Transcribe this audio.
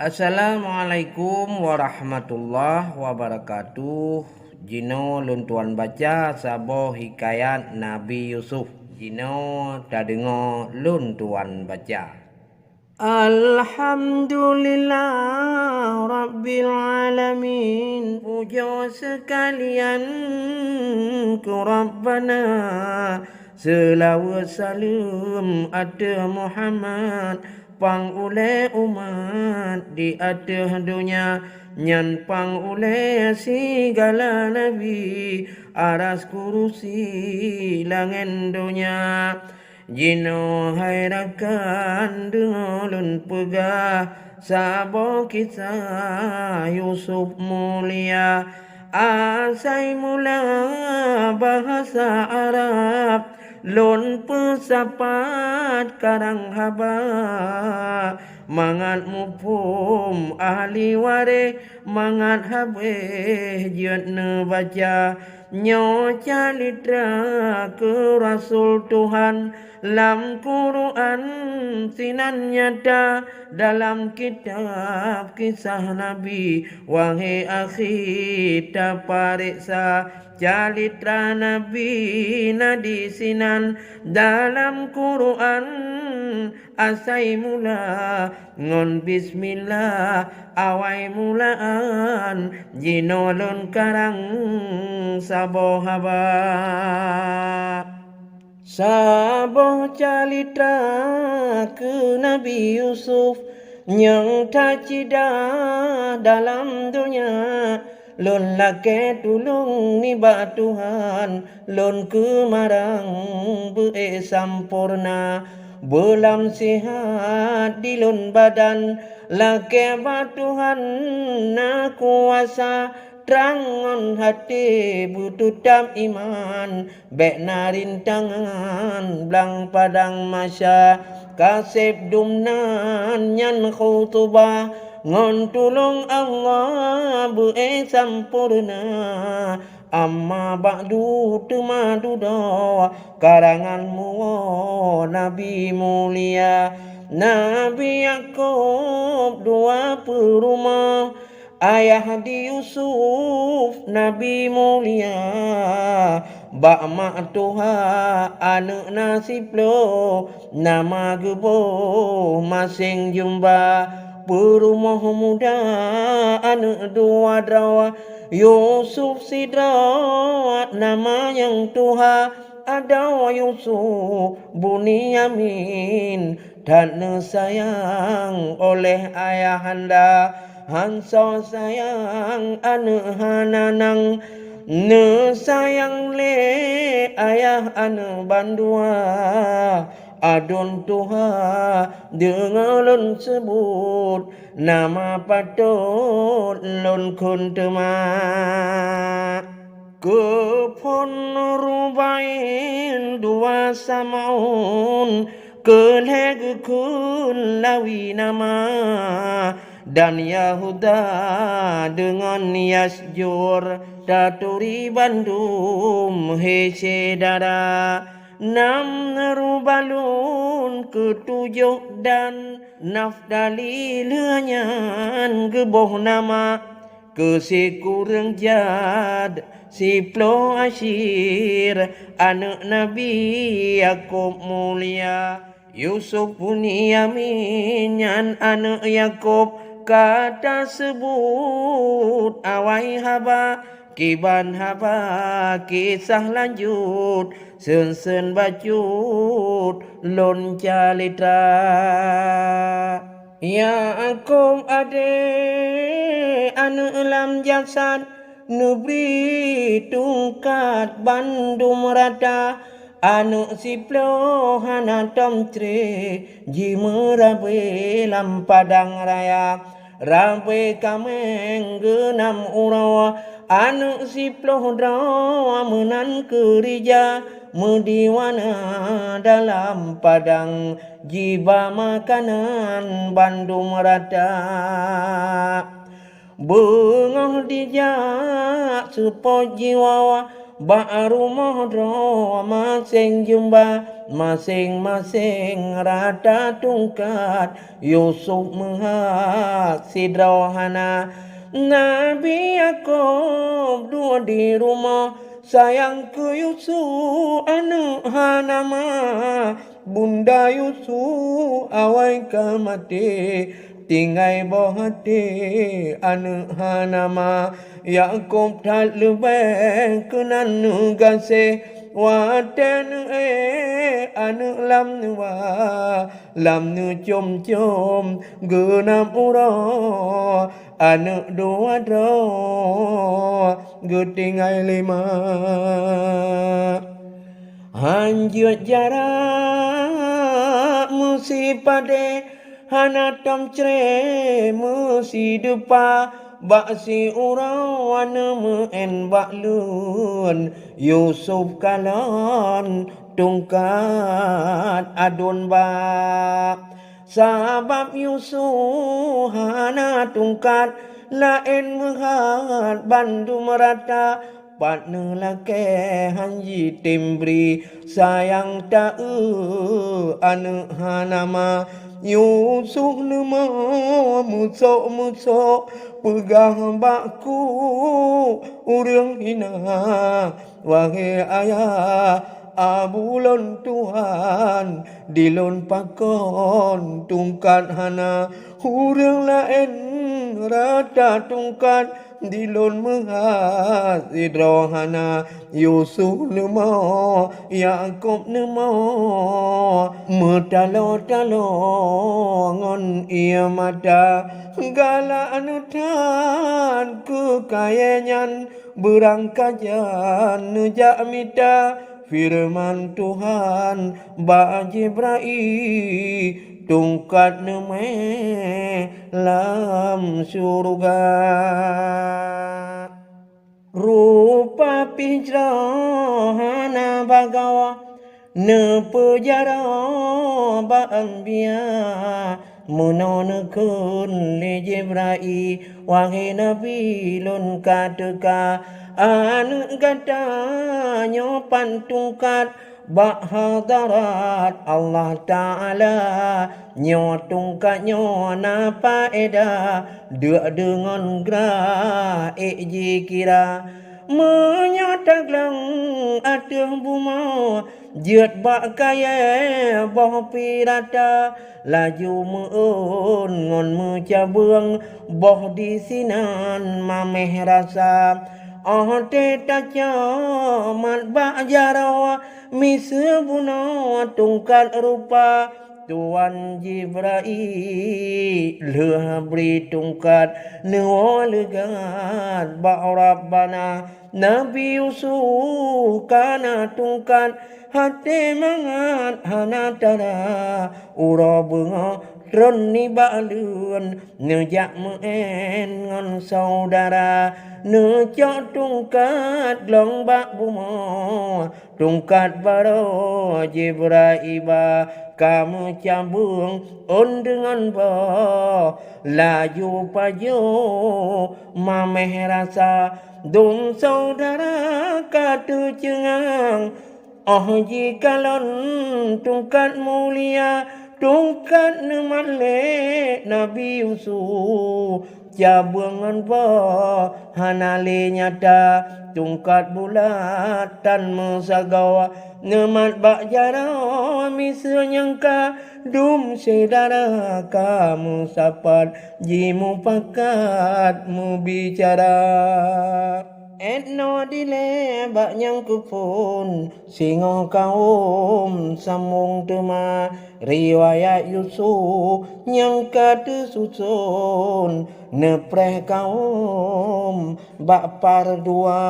Assalamualaikum warahmatullahi wabarakatuh. Jino luntuan baca sabo hikayat Nabi Yusuf. Jino dah dengar luntuan baca. Alhamdulillah Rabbil Alamin. Puja sekalian ke Rabbana. Selawat salam ada Muhammad pang oleh umat di atas dunia nyan pang oleh segala nabi aras kurusi langit dunia jino hairakan dengan pegah sabo kisah Yusuf mulia asai mula bahasa Arab lon pesapat karang haba mangat mupum ahli ware mangat habe jiat ne baca nyo calitra ke Rasul Tuhan lam Quran sinan nyata dalam kitab kisah Nabi wahai akhi ta pariksa calitra Nabi nadi sinan dalam Quran asai mula ngon bismillah awai mulaan jinolon karang sabo haba sabo calitra ke Nabi Yusuf yang tak cida dalam dunia lon lake tulung ni ba Tuhan lon kemarang be sampurna belam sihat di lon badan lake ba Tuhan na kuasa terangon hati bututam iman bek narin tangan blang padang masya kasep dumnan nyan khutubah ngon tulung Allah bu'e sampurna amma ba'du temadu do karanganmu Nabi mulia Nabi Yakub dua perumah ayah di Yusuf Nabi mulia bak mak tuha anak nasib lo nama gebo masing jumpa perumah muda anak dua drawa Yusuf sidrawat nama yang tuha ada Yusuf Bunyamin dan sayang oleh ayahanda hanso sayang anak hananang ne sayang le ayah anak bandua adon tuha dengalon sebut nama patut lon kuntema kepon rubain dua samaun keleg kun lawi nama dan Yahuda dengan Yasjur daturi Bandung hece dara nam rubalun ketujuh dan Naftali lenyan geboh nama kesekurang jad siplo asyir anak Nabi Yakub mulia Yusuf Bunyamin yan anak Yakub kata sebut awai haba kiban haba kisah lanjut sen bacut lon calitra Yakub ade anak lam jasad negeri tungkat Bandung rata anu siplo hana tomtre jimerabe lam padang raya rampe kameng genam urawa anu siplo drawa menan kerja mediwana dalam padang jiba makanan Bandung rata bengah dijak supaya jiwa baru mohro masing jumpa masing-masing rata tungkat Yusuf mehak sidrohana Nabi Yakub dua di rumah sayang ke Yusuf anak hanama Bunda Yusuf awai ke mati tinggai bohati anak hanama Yakub tak lebih kenan gase waten anak lam nu chom genam uro anak dua dro tinggai lima hanjut jarak musi pade hanatom cre musi dupa baksi urawan en baklun Yusuf kalon tungkat adun bak sabab Yusuf hana tungkat lain menghat bandu merata partner lake hanji timbri sayang tak anak hanama Yusuf nama musok pegang bakku urang hina wahai ayah abulon Tuhan dilon pakon tungkat hana urang lain rata tungkat dilon menghas idrohana Yusuf nemo Yakub nemo metalo-talo ngon ia mata gala anutan kekayangan berangkajan nejak mita firman Tuhan ba Jibril tungkat neme lam surga rupa pijrahana bagawa ne pejara ba'anbiya munonekun li Jibril wahai Nabi lun kateka anu gata nyopan tungkat bahadarat Allah Ta'ala nyo tungkat nyo napa eda dua dengan gra jikira menyatak lang atuh buma jet bak kaya boh pirata laju meun ngon mecabeung boh di sinan mameh rasa te taca mat bak jarawa misebuna tungkat rupa Tuan Jibril beri tungkat nuwa legat bak Rabbana Nabi Yusuf kana tungkat hati mangat hana tara ura bunga Roni balun nejak meen ngon saudara nejak tungkat long bak bumo tungkat baro Jibril kamu cambung on dengan bo laju paju mameh rasa dung saudara katu cengang jikalon tungkat mulia tungkat nemale Nabi Yusuf cabungan bo hanale nyata tungkat bulatan mesagawa nemat bak jara misnyangka dum sedara kamu sapat jimu pakat mu bicara etno dile bak nyang kupun singo kaum samung tema riwayat Yusuf nyang katu susun nepreh kaum bak par dua